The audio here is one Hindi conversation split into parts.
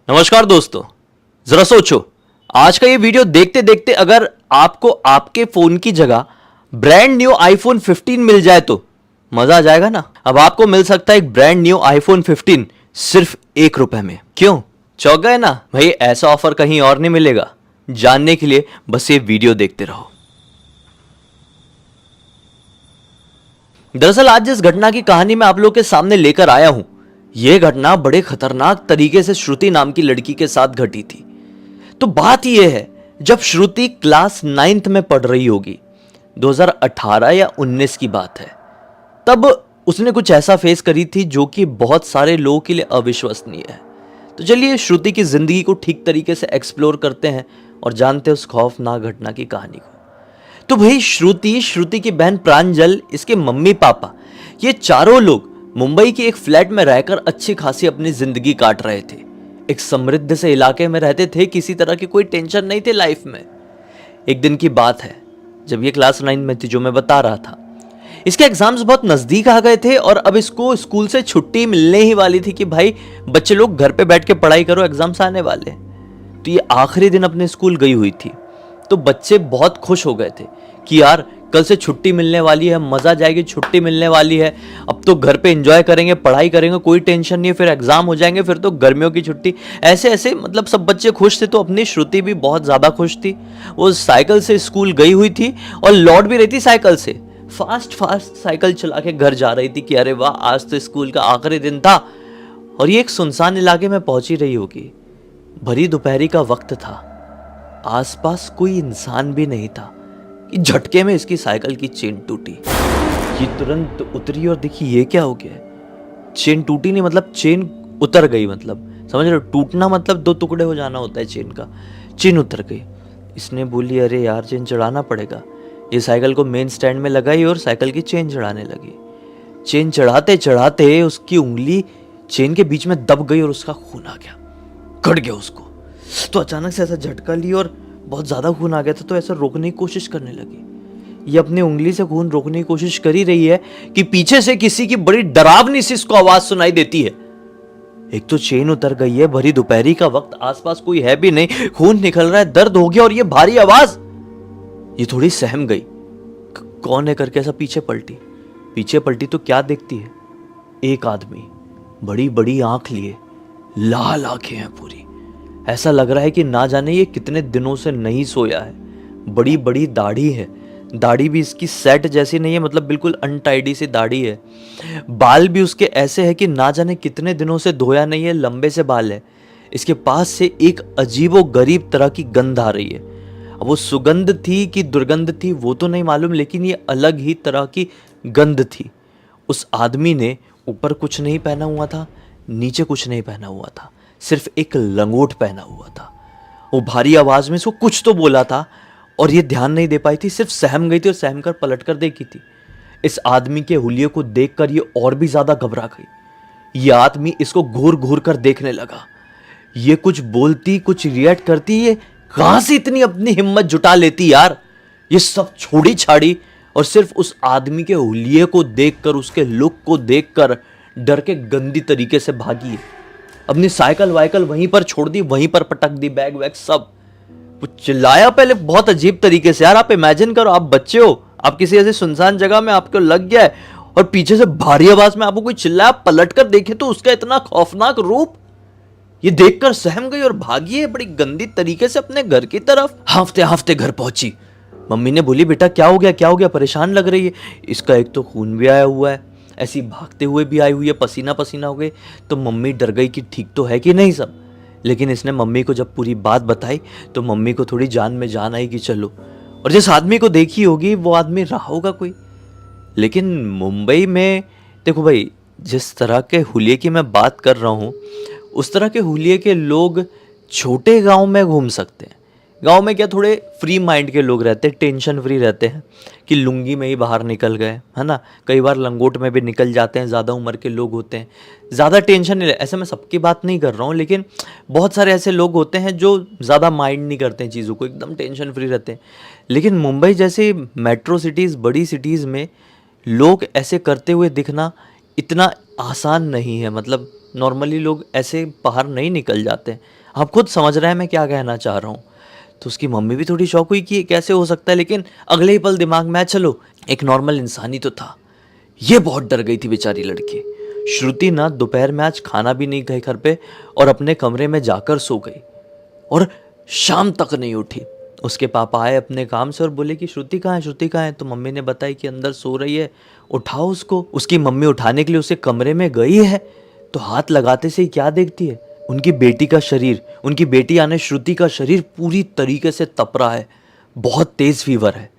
नमस्कार दोस्तों, जरा सोचो, आज का ये वीडियो देखते देखते अगर आपको आपके फोन की जगह ब्रांड न्यू आईफोन 15 मिल जाए तो मजा आ जाएगा ना। अब आपको मिल सकता है एक ब्रांड न्यू आईफोन 15 सिर्फ ₹1 में। क्यों चौंक गए ना भाई? ऐसा ऑफर कहीं और नहीं मिलेगा। जानने के लिए बस ये वीडियो देखते रहो। दरअसल आज जिस घटना की कहानी मैं आप लोग के सामने लेकर आया हूं, यह घटना बड़े खतरनाक तरीके से श्रुति नाम की लड़की के साथ घटी थी। तो बात यह है, जब श्रुति क्लास 9th में पढ़ रही होगी, 2018 या 19 की बात है, तब उसने कुछ ऐसा फेस करी थी जो कि बहुत सारे लोगों के लिए अविश्वसनीय है। तो चलिए श्रुति की जिंदगी को ठीक तरीके से एक्सप्लोर करते हैं और जानते हैं उस खौफनाक घटना की कहानी को। तो भाई श्रुति की बहन प्रांजल, इसके मम्मी पापा, ये चारों लोग मुंबई के एक फ्लैट में रहकर अच्छी खासी अपनी जिंदगी काट रहे थे। एक समृद्ध से इलाके में रहते थे, किसी तरह की कोई टेंशन नहीं थे लाइफ में। एक दिन की बात है जब ये क्लास 9 में थी, जो मैं बता रहा था। इसके एग्जाम्स बहुत नजदीक आ गए थे और अब इसको स्कूल से छुट्टी मिलने ही वाली थी कि भाई बच्चे लोग घर पे बैठ के पढ़ाई करो, एग्जाम्स आने वाले। तो ये आखिरी दिन अपने स्कूल गई हुई थी। तो बच्चे बहुत खुश हो गए थे कि यार कल से छुट्टी मिलने वाली है, मजा जाएगी, छुट्टी मिलने वाली है, अब तो घर पे एंजॉय करेंगे, पढ़ाई करेंगे, कोई टेंशन नहीं है, फिर एग्जाम हो जाएंगे, फिर तो गर्मियों की छुट्टी। ऐसे ऐसे मतलब सब बच्चे खुश थे। तो अपनी श्रुति भी बहुत ज्यादा खुश थी। वो साइकिल से स्कूल गई हुई थी और लौट भी रही थी साइकिल से। फास्ट साइकिल चला के घर जा रही थी कि अरे वाह, आज तो स्कूल का आखिरी दिन था। और ये एक सुनसान इलाके में पहुंची रही होगी। भरी दोपहरी का वक्त था, आसपास कोई इंसान भी नहीं था कि झटके में इसकी साइकिल की चेन टूटी। ये तुरंत उतरी और देखी ये क्या हो गया। चेन टूटी नहीं, मतलब चेन उतर गई। मतलब समझ रहे हो, टूटना मतलब 2 टुकड़े हो जाना होता है चेन का। चेन उतर गई। इसने बोली अरे यार, चेन चढ़ाना पड़ेगा। ये साइकिल को मेन स्टैंड में लगाई और साइकिल की चेन चढ़ाने लगी। चेन चढ़ाते चढ़ाते उसकी उंगली चेन के बीच में दब गई और उसका खून आ गया, कट गया उसको। तो अचानक से ऐसा झटका लिया और बहुत ज्यादा खून आ गया था। तो ऐसा रोकने की कोशिश करने लगी। ये अपनी उंगली से खून रोकने की कोशिश कर ही रही है कि पीछे से किसी की बड़ी डरावनी सी इसको आवाज सुनाई देती है। एक तो चेन उतर गई है, भरी दोपहरी का वक्त, आसपास कोई है भी नहीं, खून निकल रहा है, दर्द हो गया और ये भारी आवाज। ये थोड़ी सहम गई, कौन है करके ऐसा पीछे पलटी तो क्या देखती है, एक आदमी, बड़ी बड़ी आंख लिए, लाल आंखें हैं पूरी। ऐसा लग रहा है कि ना जाने ये कितने दिनों से नहीं सोया है। बड़ी बड़ी दाढ़ी है, दाढ़ी भी इसकी सेट जैसी नहीं है, मतलब बिल्कुल अनटाइडी सी दाढ़ी है। बाल भी उसके ऐसे है कि ना जाने कितने दिनों से धोया नहीं है, लंबे से बाल है। इसके पास से एक अजीबो गरीब तरह की गंध आ रही है। अब वो सुगंध थी कि दुर्गंध थी वो तो नहीं मालूम, लेकिन ये अलग ही तरह की गंध थी। उस आदमी ने ऊपर कुछ नहीं पहना हुआ था, नीचे कुछ नहीं पहना हुआ था, सिर्फ एक लंगोट पहना हुआ था। वो भारी आवाज में इसको कुछ तो बोला था और ये ध्यान नहीं दे पाई थी, सिर्फ सहम गई थी और सहम कर पलट कर देखी थी। इस आदमी के हुलिये को देखकर ये और भी ज्यादा घबरा गई। ये आदमी इसको घूर घूर कर देखने लगा। ये कुछ बोलती, कुछ रिएक्ट करती, ये कहां से इतनी अपनी हिम्मत जुटा लेती यार। ये सब छोड़ी छाड़ी और सिर्फ उस आदमी के हुलिये को देखकर, उसके लुक को देखकर डर के गंदी तरीके से भागी। अपनी साइकिल वाइकल वहीं पर छोड़ दी, वहीं पर पटक दी, बैग वैग सब। वो चिल्लाया पहले बहुत अजीब तरीके से। यार आप इमेजिन करो, आप बच्चे हो, आप किसी ऐसी सुनसान जगह में आपको लग गया है और पीछे से भारी आवाज में आपको कोई चिल्लाया, पलट कर देखे तो उसका इतना खौफनाक रूप। ये देखकर सहम गई और भागी है बड़ी गंदी तरीके से अपने घर की तरफ। हांफते हांफते घर पहुंची। मम्मी ने बोली बेटा क्या हो गया, परेशान लग रही है। इसका एक तो खून भी आया हुआ है, ऐसी भागते हुए भी आई हुई है, पसीना पसीना हो गई। तो मम्मी डर गई कि ठीक तो है कि नहीं सब। लेकिन इसने मम्मी को जब पूरी बात बताई तो मम्मी को थोड़ी जान में जान आई कि चलो। और जिस आदमी को देखी होगी वो आदमी रहा होगा कोई। लेकिन मुंबई में देखो भाई, जिस तरह के हुलिये की मैं बात कर रहा हूँ, उस तरह के हुलिये के लोग छोटे गांव में घूम सकते हैं। गांव में क्या थोड़े फ्री माइंड के लोग रहते हैं, टेंशन फ्री रहते हैं कि लुंगी में ही बाहर निकल गए, है ना। कई बार लंगोट में भी निकल जाते हैं, ज़्यादा उम्र के लोग होते हैं, ज़्यादा टेंशन नहीं। ऐसे मैं सबकी बात नहीं कर रहा हूँ, लेकिन बहुत सारे ऐसे लोग होते हैं जो ज़्यादा माइंड नहीं करते हैं चीज़ों को, एकदम टेंशन फ्री रहते हैं। लेकिन मुंबई जैसे मेट्रो सिटीज़, बड़ी सिटीज़ में लोग ऐसे करते हुए दिखना इतना आसान नहीं है। मतलब नॉर्मली लोग ऐसे बाहर नहीं निकल जाते। आप खुद समझ रहे हैं मैं क्या कहना चाह रहा हूँ। तो उसकी मम्मी भी थोड़ी शॉक हुई कि ये कैसे हो सकता है, लेकिन अगले ही पल दिमाग में आया चलो एक नॉर्मल इंसान ही तो था। ये बहुत डर गई थी बेचारी लड़की। श्रुति ना दोपहर में आज खाना भी नहीं खाई घर पे और अपने कमरे में जाकर सो गई और शाम तक नहीं उठी। उसके पापा आए अपने काम से और बोले कि श्रुति कहाँ है, श्रुति कहाँ है। तो मम्मी ने बताया कि अंदर सो रही है, उठाओ उसको। उसकी मम्मी उठाने के लिए उसके कमरे में गई है तो हाथ लगाते से ही क्या देखती है, उनकी बेटी का शरीर, उनकी बेटी यानी श्रुति का शरीर पूरी तरीके से तप रहा है, बहुत तेज फीवर है।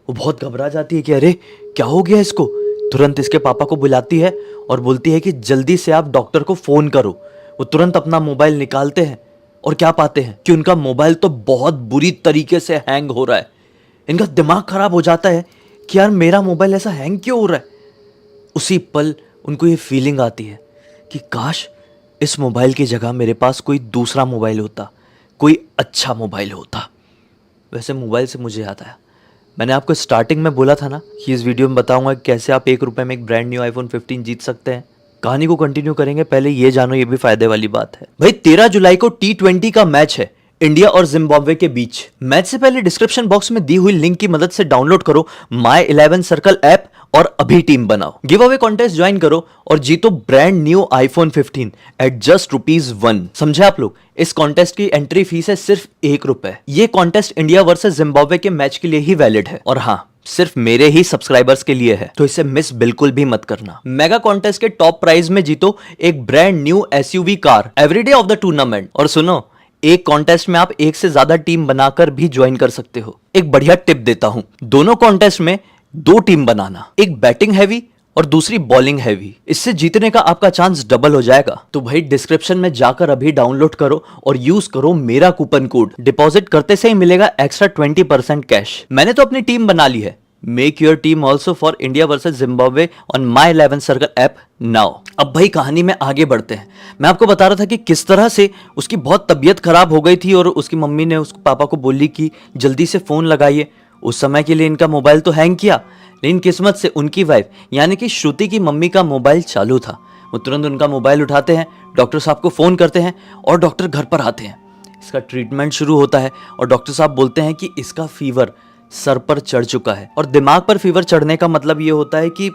वो बहुत घबरा जाती है कि अरे क्या हो गया इसको। तुरंत इसके पापा को बुलाती है और बोलती है कि जल्दी से आप डॉक्टर को फोन करो। वो तुरंत अपना मोबाइल निकालते हैं और क्या पाते हैं कि उनका मोबाइल तो बहुत बुरी तरीके से हैंग हो रहा है। इनका दिमाग खराब हो जाता है कि यार मेरा मोबाइल ऐसा हैंग क्यों हो रहा है। उसी पल उनको ये फीलिंग आती है कि काश इस मोबाइल की जगह मेरे पास कोई दूसरा मोबाइल होता, कोई अच्छा मोबाइल होता। वैसे मोबाइल से मुझे याद आया, मैंने आपको स्टार्टिंग में बोला था ना कि इस वीडियो में बताऊंगा कैसे आप 1 रुपए में एक ब्रांड न्यू आईफोन 15 जीत सकते हैं। कहानी को कंटिन्यू करेंगे, पहले ये जानो, ये भी फायदे वाली बात है भाई। 13 जुलाई को T20 का मैच है इंडिया और जिम्बाब्वे के बीच। मैच से पहले डिस्क्रिप्शन बॉक्स में दी हुई लिंक की मदद से डाउनलोड करो माई 11 सर्कल ऐप और अभी टीम बनाओ। गिव अवे कॉन्टेस्ट ज्वाइन करो और जीतो brand new iPhone 15 at just ₹1। समझे आप लोग, इस कॉन्टेस्ट की एंट्री फीस है सिर्फ ₹1। ये कॉन्टेस्ट इंडिया वर्सेस जिम्बाब्वे के मैच के लिए ही वैलिड है और हाँ, सिर्फ मेरे ही सब्सक्राइबर्स के लिए है, तो इसे मिस बिल्कुल भी मत करना। मेगा कॉन्टेस्ट के टॉप प्राइज में जीतो एक brand new SUV car everyday of the tournament. और सुनो, एक कॉन्टेस्ट में आप एक से ज्यादा टीम बनाकर भी ज्वाइन कर सकते हो। एक बढ़िया टिप देता हूं, दोनों कॉन्टेस्ट में 2 टीम बनाना, एक बैटिंग हैवी और दूसरी बॉलिंग हैवी। इससे जीतने का आपका चांस डबल हो जाएगा। तो भाई डिस्क्रिप्शन में जाकर अभी डाउनलोड करो और यूज करो मेरा कूपन कोड। डिपॉजिट करते से ही मिलेगा एक्स्ट्रा 20% कैश। मैंने तो अपनी टीम बना ली है। Make your team also for India versus Zimbabwe on my 11 circle app now. अब भाई कहानी में आगे बढ़ते हैं। मैं आपको बता रहा था कि किस तरह से उसकी बहुत तबीयत खराब हो गई थी और उसकी मम्मी ने उस पापा को बोली कि जल्दी से फोन लगाइए। उस समय के लिए इनका मोबाइल तो हैंग किया, लेकिन किस्मत से उनकी वाइफ यानी कि श्रुति की मम्मी का मोबाइल चालू था। वो तुरंत उनका मोबाइल उठाते हैं, डॉक्टर साहब को फोन करते हैं और डॉक्टर घर पर आते हैं। इसका ट्रीटमेंट शुरू होता है और डॉक्टर साहब बोलते हैं कि इसका फीवर सर पर चढ़ चुका है। और दिमाग पर फीवर चढ़ने का मतलब ये होता है कि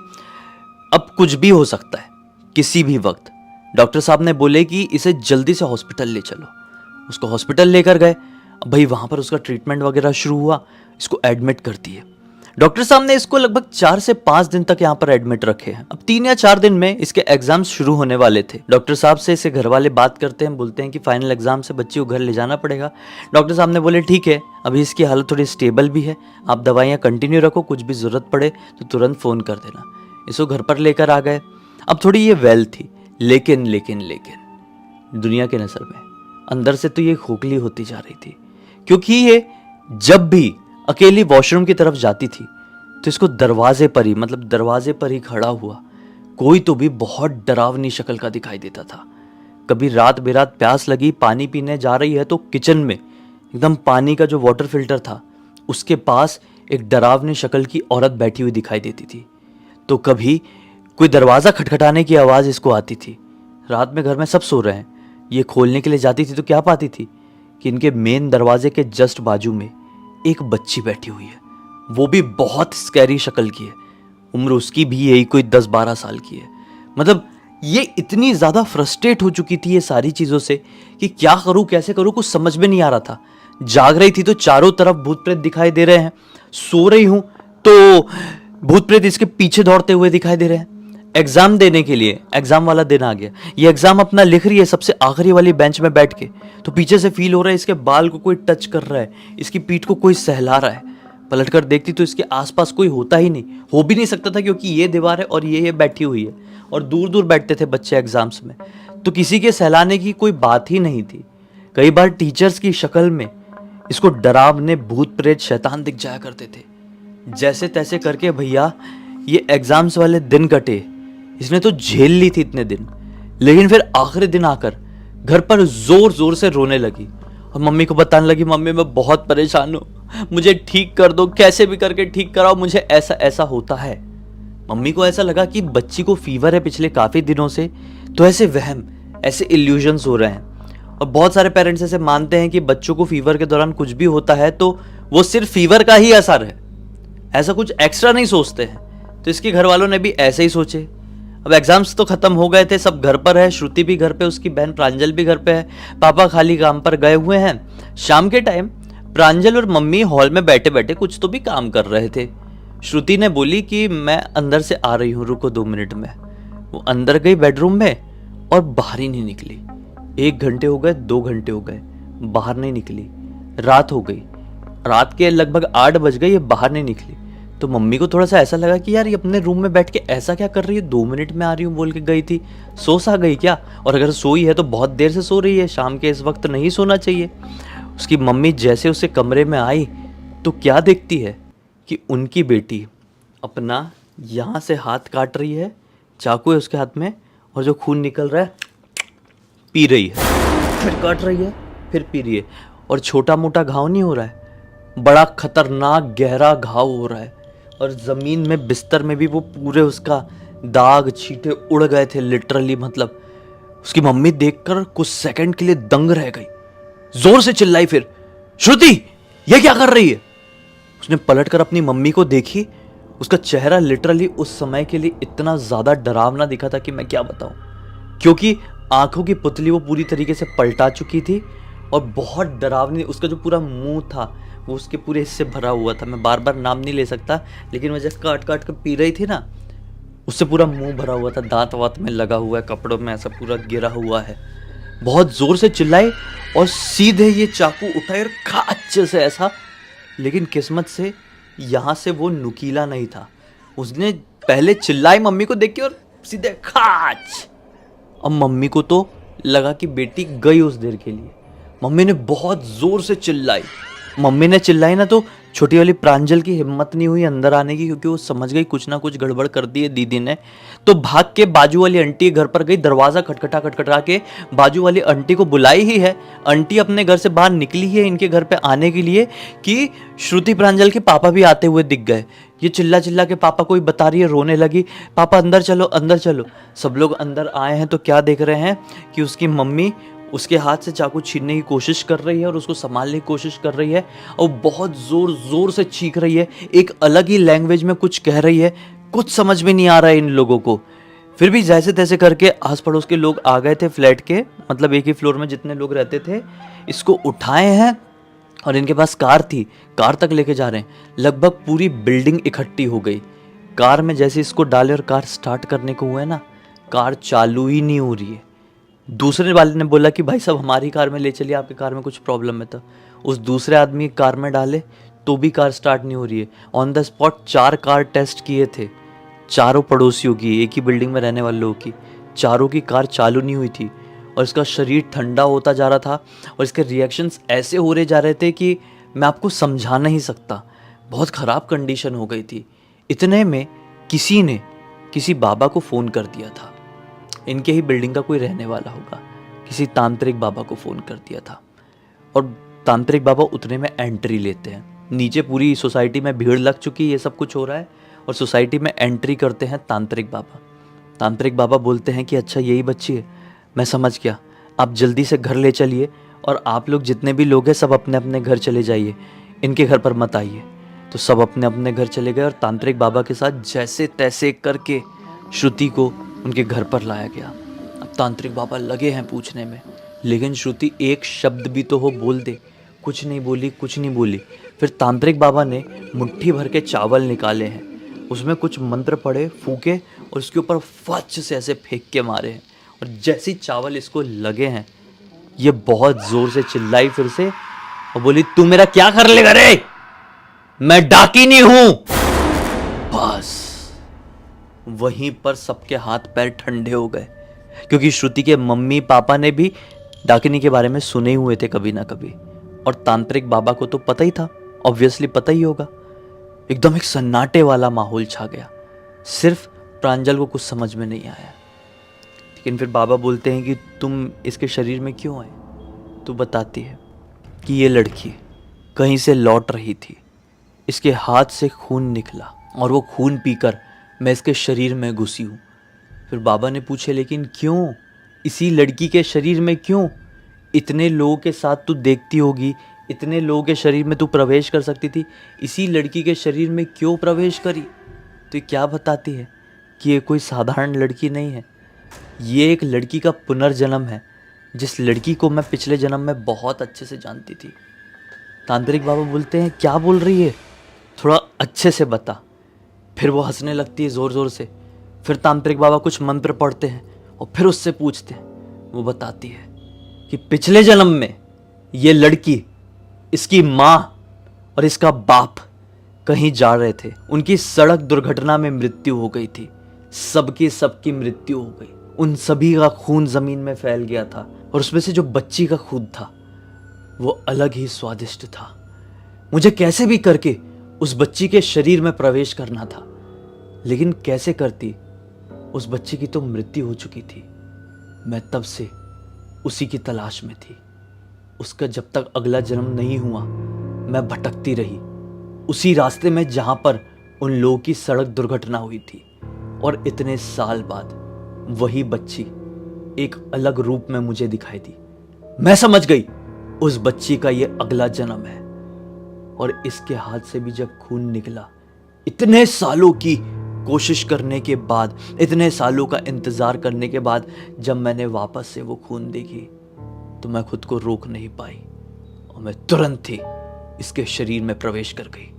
अब कुछ भी हो सकता है किसी भी वक्त। डॉक्टर साहब ने बोले कि इसे जल्दी से हॉस्पिटल ले चलो। उसको हॉस्पिटल लेकर गए। अब भाई वहां पर उसका ट्रीटमेंट वगैरह शुरू हुआ, इसको एडमिट कर दिए। डॉक्टर साहब ने इसको लगभग 4 से 5 दिन तक यहाँ पर एडमिट रखे हैं। अब 3 या 4 दिन में इसके एग्जाम्स शुरू होने वाले थे। डॉक्टर साहब से इसे घर वाले बात करते हैं, बोलते हैं कि फाइनल एग्जाम से बच्ची को घर ले जाना पड़ेगा। डॉक्टर साहब ने बोले ठीक है, अभी इसकी हालत थोड़ी स्टेबल भी है, आप दवाइयाँ कंटिन्यू रखो, कुछ भी जरूरत पड़े तो तुरंत फ़ोन कर देना। इसको घर पर लेकर आ गए। अब थोड़ी ये वेल थी, लेकिन दुनिया के नजर में अंदर से तो ये खोखली होती जा रही थी, क्योंकि ये जब भी अकेली वॉशरूम की तरफ जाती थी तो इसको दरवाजे पर ही खड़ा हुआ कोई तो भी बहुत डरावनी शक्ल का दिखाई देता था। कभी रात बेरात प्यास लगी, पानी पीने जा रही है तो किचन में एकदम पानी का जो वाटर फिल्टर था उसके पास एक डरावनी शक्ल की औरत बैठी हुई दिखाई देती थी। तो कभी कोई दरवाज़ा खटखटाने की आवाज़ इसको आती थी। रात में घर में सब सो रहे हैं, ये खोलने के लिए जाती थी तो क्या पाती थी कि इनके मेन दरवाजे के जस्ट बाजू में एक बच्ची बैठी हुई है, वो भी बहुत स्कैरी शक्ल की है। उम्र उसकी भी यही कोई 10-12 साल की है। मतलब ये इतनी ज़्यादा फ्रस्ट्रेट हो चुकी थी ये सारी चीज़ों से कि क्या करूँ कैसे करूँ, कुछ समझ में नहीं आ रहा था। जाग रही थी तो चारों तरफ भूत प्रेत दिखाई दे रहे हैं, सो रही हूँ तो भूत प्रेत इसके पीछे दौड़ते हुए दिखाई दे रहे हैं। एग्जाम देने के लिए एग्जाम वाला दिन आ गया, ये एग्जाम अपना लिख रही है सबसे आखिरी वाली बेंच में बैठ के, तो पीछे से फील हो रहा है इसके बाल को कोई टच कर रहा है, इसकी पीठ को कोई सहला रहा है। पलट कर देखती तो इसके आसपास कोई होता ही नहीं, हो भी नहीं सकता था क्योंकि ये दीवार है और ये बैठी हुई है और दूर दूर बैठते थे बच्चे एग्जाम्स में, तो किसी के सहलाने की कोई बात ही नहीं थी। कई बार टीचर्स की शक्ल में इसको डरावने भूत प्रेत शैतान दिख जाया करते थे। जैसे तैसे करके भैया ये एग्जाम्स वाले दिन कटे, इसने तो झेल ली थी इतने दिन, लेकिन फिर आखिरी दिन आकर घर पर जोर जोर से रोने लगी और मम्मी को बताने लगी, मम्मी मैं बहुत परेशान हूँ, मुझे ठीक कर दो, कैसे भी करके ठीक कराओ, मुझे ऐसा ऐसा होता है। मम्मी को ऐसा लगा कि बच्ची को फीवर है पिछले काफी दिनों से, तो ऐसे वहम ऐसे इल्यूजन्स हो रहे हैं। और बहुत सारे पेरेंट्स ऐसे मानते हैं कि बच्चों को फीवर के दौरान कुछ भी होता है तो वो सिर्फ फीवर का ही असर है, ऐसा कुछ एक्स्ट्रा नहीं सोचते हैं। तो इसके घर वालों ने भी ऐसे ही सोचे। अब एग्जाम्स तो खत्म हो गए थे, सब घर पर है, श्रुति भी घर पे, उसकी बहन प्रांजल भी घर पे है, पापा खाली काम पर गए हुए हैं। शाम के टाइम प्रांजल और मम्मी हॉल में बैठे बैठे कुछ तो भी काम कर रहे थे। श्रुति ने बोली कि मैं अंदर से आ रही हूँ, रुको 2 मिनट में। वो अंदर गई बेडरूम में और बाहर ही नहीं निकली। 1 घंटे हो गए, 2 घंटे हो गए, बाहर नहीं निकली। रात हो गई, रात के लगभग 8 बज गए, ये बाहर नहीं निकली। तो मम्मी को थोड़ा सा ऐसा लगा कि यार ये अपने रूम में बैठ के ऐसा क्या कर रही है, 2 मिनट में आ रही हूँ बोल के गई थी, सो सा गई क्या? और अगर सोई है तो बहुत देर से सो रही है, शाम के इस वक्त नहीं सोना चाहिए। उसकी मम्मी जैसे उसके कमरे में आई तो क्या देखती है कि उनकी बेटी अपना यहाँ से हाथ काट रही है, चाकू है उसके हाथ में, और जो खून निकल रहा है पी रही है, फिर काट रही है, फिर पी रही है। और छोटा मोटा घाव नहीं हो रहा है, बड़ा खतरनाक गहरा घाव हो रहा है। और ज़मीन में बिस्तर में भी वो पूरे उसका दाग छींटे उड़ गए थे लिटरली। मतलब उसकी मम्मी देखकर कुछ सेकंड के लिए दंग रह गई, जोर से चिल्लाई फिर, श्रुति ये क्या कर रही है? उसने पलटकर अपनी मम्मी को देखी। उसका चेहरा लिटरली उस समय के लिए इतना ज़्यादा डरावना दिखा था कि मैं क्या बताऊं, क्योंकि आंखों की पुतली वो पूरी तरीके से पलटा चुकी थी और बहुत डरावनी, उसका जो पूरा मुंह था वो उसके पूरे हिस्से भरा हुआ था। मैं बार बार नाम नहीं ले सकता, लेकिन वो जब काट काट कर पी रही थी ना, उससे पूरा मुंह भरा हुआ था, दांत वात में लगा हुआ है, कपड़ों में ऐसा पूरा गिरा हुआ है। बहुत जोर से चिल्लाई और सीधे ये चाकू उठाए और खा अच्छे से ऐसा। लेकिन किस्मत से यहाँ से वो नुकीला नहीं था। उसने पहले चिल्लाई मम्मी को देख के और सीधे खाच। अब मम्मी को तो लगा कि बेटी गई उस देर के लिए। मम्मी ने बहुत जोर से चिल्लाई। मम्मी ने चिल्लाई ना तो छोटी वाली प्रांजल की हिम्मत नहीं हुई अंदर आने की, क्योंकि वो समझ गई कुछ ना कुछ गड़बड़ कर दी है दीदी ने। तो भाग के बाजू वाली आंटी के घर पर गई, दरवाजा खटखटा के बाजू वाली आंटी को बुलाई ही है। आंटी अपने घर से बाहर निकली है इनके घर पे आने के लिए कि श्रुति प्रांजल के पापा भी आते हुए दिख गए। ये चिल्ला चिल्ला के पापा को ही बता रही है, रोने लगी, पापा अंदर चलो अंदर चलो। सब लोग अंदर आए हैं तो क्या देख रहे हैं कि उसकी मम्मी उसके हाथ से चाकू छीनने की कोशिश कर रही है और उसको संभालने की कोशिश कर रही है और बहुत जोर जोर से चीख रही है, एक अलग ही लैंग्वेज में कुछ कह रही है। कुछ समझ में नहीं आ रहा है इन लोगों को। फिर भी जैसे तैसे करके आस पड़ोस के लोग आ गए थे फ्लैट के, मतलब एक ही फ्लोर में जितने लोग रहते थे, इसको उठाए हैं और इनके पास कार थी, कार तक लेके जा रहे हैं। लगभग पूरी बिल्डिंग इकट्ठी हो गई। कार में जैसे इसको डाले और कार स्टार्ट करने को हुआ है ना, कार चालू ही नहीं हो रही है। दूसरे वाले ने बोला कि भाई साहब हमारी कार में ले चलिए, आपकी कार में कुछ प्रॉब्लम है। तो उस दूसरे आदमी की कार में डाले तो भी कार स्टार्ट नहीं हो रही है। On the spot 4 car test किए थे, चारों पड़ोसियों की, एक ही बिल्डिंग में रहने वाले लोगों की, चारों की कार चालू नहीं हुई थी। और इसका शरीर ठंडा होता जा रहा था और इसके रिएक्शंस ऐसे हो रहे जा रहे थे कि मैं आपको समझा नहीं सकता। बहुत ख़राब कंडीशन हो गई थी। इतने में किसी ने किसी बाबा को फ़ोन कर दिया था। इनके ही बिल्डिंग का कोई रहने वाला होगा, किसी तांत्रिक बाबा को फ़ोन कर दिया था। और तांत्रिक बाबा उतने में एंट्री लेते हैं। नीचे पूरी सोसाइटी में भीड़ लग चुकी है, ये सब कुछ हो रहा है और सोसाइटी में एंट्री करते हैं तांत्रिक बाबा। तांत्रिक बाबा बोलते हैं कि अच्छा यही बच्ची है, मैं समझ गया, आप जल्दी से घर ले चलिए और आप लोग जितने भी लोग हैं सब अपने अपने घर चले जाइए, इनके घर पर मत आइए। तो सब अपने अपने घर चले गए और तांत्रिक बाबा के साथ जैसे तैसे करके श्रुति को उनके घर पर लाया गया। अब तांत्रिक बाबा लगे हैं पूछने में, लेकिन श्रुति एक शब्द भी तो हो बोल दे, कुछ नहीं बोली, कुछ नहीं बोली। फिर तांत्रिक बाबा ने मुट्ठी भर के चावल निकाले हैं, उसमें कुछ मंत्र पढ़े, फूके और उसके ऊपर फच से ऐसे फेंक के मारे हैं। और जैसे ही चावल इसको लगे हैं, ये बहुत जोर से चिल्लाई फिर से और बोली, तू मेरा क्या कर लेगा रे, मैं डाकिनी हूं। बस वहीं पर सबके हाथ पैर ठंडे हो गए, क्योंकि श्रुति के मम्मी पापा ने भी डाकिनी के बारे में सुने हुए थे कभी ना कभी। और तांत्रिक बाबा को तो पता ही था, ऑब्वियसली पता ही होगा। एकदम एक सन्नाटे वाला माहौल छा गया। सिर्फ प्रांजल को कुछ समझ में नहीं आया। लेकिन फिर बाबा बोलते हैं कि तुम इसके शरीर में क्यों आए? तो बताती है कि ये लड़की कहीं से लौट रही थी, इसके हाथ से खून निकला और वो खून पीकर मैं इसके शरीर में घुसी हूँ। फिर बाबा ने पूछे, लेकिन क्यों? इसी लड़की के शरीर में क्यों? इतने लोगों के साथ तू देखती होगी, इतने लोगों के शरीर में तू प्रवेश कर सकती थी, इसी लड़की के शरीर में क्यों प्रवेश करी? तो ये क्या बताती है कि ये कोई साधारण लड़की नहीं है, ये एक लड़की का पुनर्जन्म है, जिस लड़की को मैं पिछले जन्म में बहुत अच्छे से जानती थी। तांत्रिक बाबा बोलते हैं, क्या बोल रही है, थोड़ा अच्छे से बता। फिर वो हंसने लगती है ज़ोर ज़ोर से। फिर तांत्रिक बाबा कुछ मंत्र पढ़ते हैं और फिर उससे पूछते हैं। वो बताती है कि पिछले जन्म में ये लड़की, इसकी माँ और इसका बाप कहीं जा रहे थे, उनकी सड़क दुर्घटना में मृत्यु हो गई थी, सबकी मृत्यु हो गई। उन सभी का खून जमीन में फैल गया था और उसमें से जो बच्ची का खून था वो अलग ही स्वादिष्ट था। मुझे कैसे भी करके उस बच्ची के शरीर में प्रवेश करना था, लेकिन कैसे करती, उस बच्ची की तो मृत्यु हो चुकी थी। मैं तब से उसी की तलाश में थी। उसका जब तक अगला जन्म नहीं हुआ मैं भटकती रही उसी रास्ते में जहां पर उन लोगों की सड़क दुर्घटना हुई थी। और इतने साल बाद वही बच्ची एक अलग रूप में मुझे दिखाई दी। मैं समझ गई उस बच्ची का ये अगला जन्म है। और इसके हाथ से भी जब खून निकला, इतने सालों की कोशिश करने के बाद, इतने सालों का इंतजार करने के बाद जब मैंने वापस से वो खून देखी तो मैं खुद को रोक नहीं पाई और मैं तुरंत ही इसके शरीर में प्रवेश कर गई।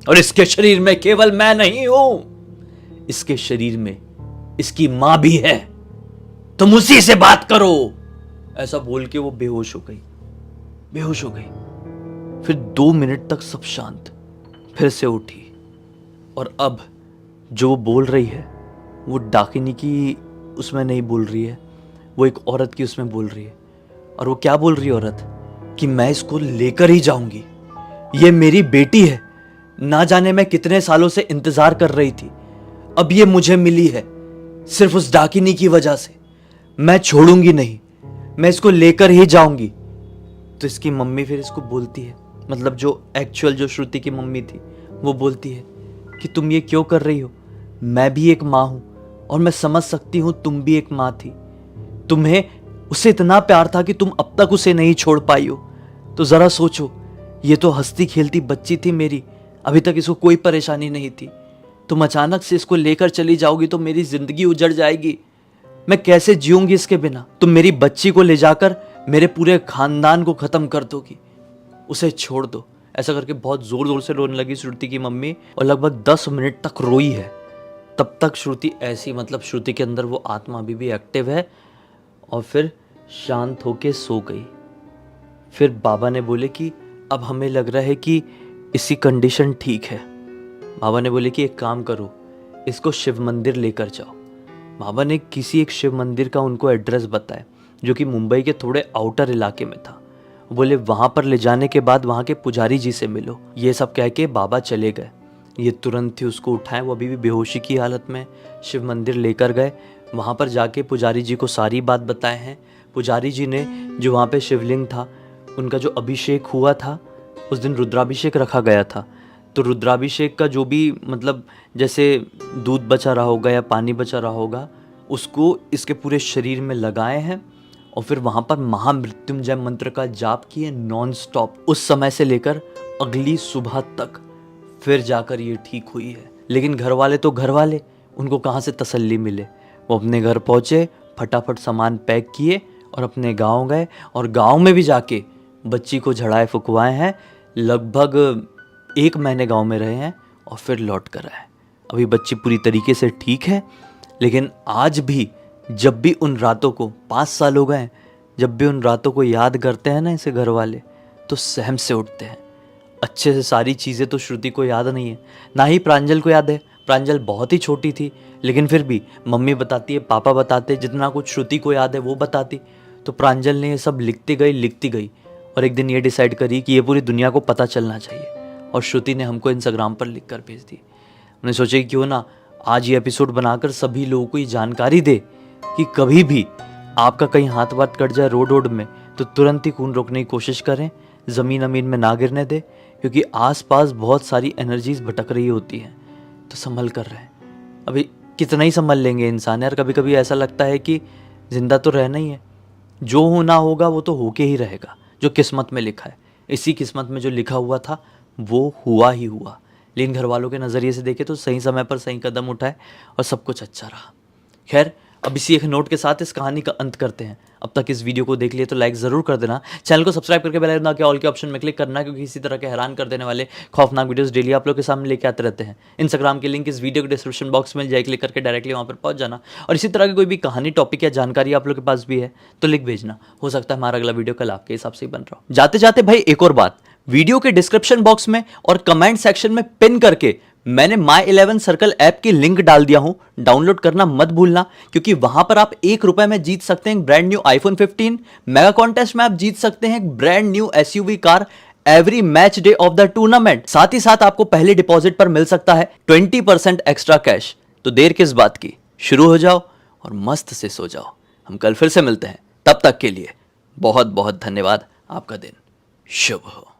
और इसके शरीर में केवल मैं नहीं हूं, इसके शरीर में इसकी मां भी है। तुम उसी से बात करो। ऐसा बोल के वो बेहोश हो गई। फिर 2 मिनट तक सब शांत। फिर से उठी और अब जो वो बोल रही है वो डाकिनी की उसमें नहीं बोल रही है, वो एक औरत की उसमें बोल रही है। और वो क्या बोल रही है औरत, कि मैं इसको लेकर ही जाऊंगी, ये मेरी बेटी है, ना जाने मैं कितने सालों से इंतजार कर रही थी, अब ये मुझे मिली है सिर्फ उस डाकिनी की वजह से। मैं छोड़ूंगी नहीं, मैं इसको लेकर ही जाऊंगी। तो इसकी मम्मी फिर इसको बोलती है, मतलब जो एक्चुअल जो श्रुति की मम्मी थी वो बोलती है कि तुम ये क्यों कर रही हो, मैं भी एक माँ हूं और मैं समझ सकती हूं तुम भी एक माँ थी, तुम्हें उससे इतना प्यार था कि तुम अब तक उसे नहीं छोड़ पाई हो। तो जरा सोचो, ये तो हंसती खेलती बच्ची थी मेरी, अभी तक इसको कोई परेशानी नहीं थी, तुम अचानक से इसको लेकर चली जाओगी तो मेरी जिंदगी उजड़ जाएगी, मैं कैसे जीऊंगी इसके बिना। तुम मेरी बच्ची को ले जाकर मेरे पूरे खानदान को खत्म कर दोगी, उसे छोड़ दो। ऐसा करके बहुत जोर जोर से रोने लगी श्रुति की मम्मी और लगभग 10 मिनट तक रोई है। तब तक श्रुति ऐसी, मतलब श्रुति के अंदर वो आत्मा अभी भी एक्टिव है। और फिर शांत होके सो गई। फिर बाबा ने बोले कि अब हमें लग रहा है कि इसकी कंडीशन ठीक है। बाबा ने बोले कि एक काम करो, इसको शिव मंदिर लेकर जाओ। बाबा ने किसी एक शिव मंदिर का उनको एड्रेस बताया जो कि मुंबई के थोड़े आउटर इलाके में था। बोले वहाँ पर ले जाने के बाद वहाँ के पुजारी जी से मिलो। ये सब कह के बाबा चले गए। ये तुरंत ही उसको उठाए, वो अभी भी बेहोशी की हालत में, शिव मंदिर लेकर गए। वहाँ पर जाके पुजारी जी को सारी बात बताए हैं। पुजारी जी ने जो वहाँ पे शिवलिंग था उनका जो अभिषेक हुआ था, उस दिन रुद्राभिषेक रखा गया था, तो रुद्राभिषेक का जो भी, मतलब जैसे दूध बचा रहा होगा या पानी बचा रहा होगा, उसको इसके पूरे शरीर में लगाए हैं और फिर वहाँ पर महामृत्युंजय मंत्र का जाप किए नॉन स्टॉप, उस समय से लेकर अगली सुबह तक। फिर जाकर ये ठीक हुई है। लेकिन घर वाले तो घर वाले, उनको कहाँ से तसल्ली मिले। वो अपने घर पहुँचे, फटाफट सामान पैक किए और अपने गांव गए। और गांव में भी जाके बच्ची को झड़ाए फुकवाए हैं। लगभग 1 महीने गांव में रहे हैं और फिर लौट कर आए। अभी बच्ची पूरी तरीके से ठीक है, लेकिन आज भी जब भी उन रातों को, 5 साल हो गए, जब भी उन रातों को याद करते हैं ना इसे घर वाले, तो सहम से उठते हैं। अच्छे से सारी चीज़ें तो श्रुति को याद नहीं है, ना ही प्रांजल को याद है। प्रांजल बहुत ही छोटी थी, लेकिन फिर भी मम्मी बताती है, पापा बताते, जितना कुछ श्रुति को याद है वो बताती। तो प्रांजल ने ये सब लिखती गई और एक दिन ये डिसाइड करी कि ये पूरी दुनिया को पता चलना चाहिए। और श्रुति ने हमको इंस्टाग्राम पर लिख कर भेज दी। हमने सोचा कि क्यों ना आज ये एपिसोड बनाकर सभी लोगों को ये जानकारी दे कि कभी भी आपका कहीं हाथ वाथ कट जाए रोड में तो तुरंत ही खून रोकने की कोशिश करें, ज़मीन अमीन में ना गिरने दे, क्योंकि आसपास बहुत सारी एनर्जीज भटक रही होती हैं। तो संभल कर रहे हैं। अभी कितना ही संभल लेंगे इंसान यार। कभी कभी ऐसा लगता है कि जिंदा तो रहना ही है, जो होना होगा वो तो होके ही रहेगा, जो किस्मत में लिखा है। इसी किस्मत में जो लिखा हुआ था वो हुआ ही हुआ। लेकिन घर वालों के नज़रिए से देखे तो सही समय पर सही कदम उठाए और सब कुछ अच्छा रहा। खैर, अब इसी एक नोट के साथ इस कहानी का अंत करते हैं। अब तक इस वीडियो को देख लिए तो लाइक ज़रूर कर देना, चैनल को सब्सक्राइब करके बेल आइकन के ऑल के ऑप्शन में क्लिक करना, क्योंकि इसी तरह के हैरान कर देने वाले खौफनाक वीडियोस डेली आप लोग के सामने लेके आते रहते हैं। इंस्टाग्राम की लिंक इस वीडियो के डिस्क्रिप्शन बॉक्स में मिल जाए, क्लिक करके डायरेक्टली वहाँ पर पहुँच जाना। और इसी तरह की कोई भी कहानी, टॉपिक या जानकारी आप लोग के पास भी है तो लिख भेजना, हो सकता है हमारा अगला वीडियो कल आपके हिसाब से ही बन रहा हो। जाते जाते भाई एक और बात, वीडियो के डिस्क्रिप्शन बॉक्स में और कमेंट सेक्शन में पिन करके मैंने माई 11 सर्कल ऐप की लिंक डाल दिया हूं, डाउनलोड करना मत भूलना, क्योंकि वहां पर आप ₹1 में जीत सकते हैं brand new iPhone 15। Mega contest में आप जीत सकते हैं brand new SUV car every match day of the tournament. साथ ही साथ आपको पहले डिपॉजिट पर मिल सकता है 20% एक्स्ट्रा कैश। तो देर किस बात की, शुरू हो जाओ और मस्त से सो जाओ। हम कल फिर से मिलते हैं, तब तक के लिए बहुत बहुत धन्यवाद। आपका दिन शुभ हो।